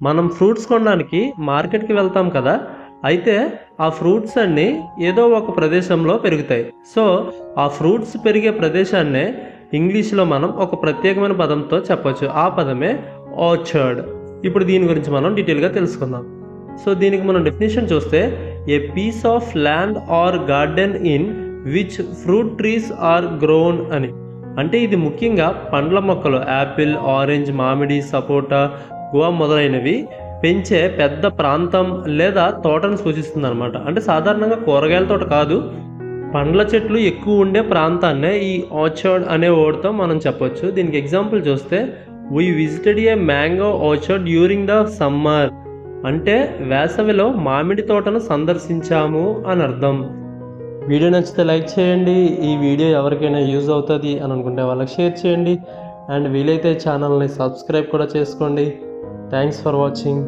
మనం ఫ్రూట్స్ కొనడానికి మార్కెట్కి వెళ్తాం కదా, అయితే ఆ ఫ్రూట్స్ అన్నీ ఏదో ఒక ప్రదేశంలో పెరుగుతాయి. సో ఆ ఫ్రూట్స్ పెరిగే ప్రదేశాన్నే ఇంగ్లీష్లో మనం ఒక ప్రత్యేకమైన పదంతో చెప్పొచ్చు. ఆ పదమే ఆర్చర్డ్. ఇప్పుడు దీని గురించి మనం డీటెయిల్గా తెలుసుకుందాం. సో దీనికి మనం డెఫినేషన్ చూస్తే, a piece of land or garden in which fruit trees are grown అని. అంటే ఇది ముఖ్యంగా పండ్ల మొక్కలు, యాపిల్, ఆరెంజ్, మామిడి, సపోటా, గువా మొదలైనవి పెంచే పెద్ద ప్రాంతం లేదా తోటను సూచిస్తుంది అనమాట. అంటే సాధారణంగా కూరగాయల తోట కాదు, పండ్ల చెట్లు ఎక్కువ ఉండే ప్రాంతాన్నే ఈ ఆర్చర్డ్ అనే వర్డ్తో మనం చెప్పొచ్చు. దీనికి ఎగ్జాంపుల్ చూస్తే, we visited A mango orchard during the summer. అంటే వేసవిలో మామిడి తోటను సందర్శించాము అని అర్థం. వీడియో నచ్చితే లైక్ చేయండి. ఈ వీడియో ఎవరికైనా యూజ్ అవుతుంది అని అనుకుంటే వాళ్ళకి షేర్ చేయండి. అండ్ వీలైతే ఛానల్ని సబ్స్క్రైబ్ కూడా చేసుకోండి. Thanks for watching.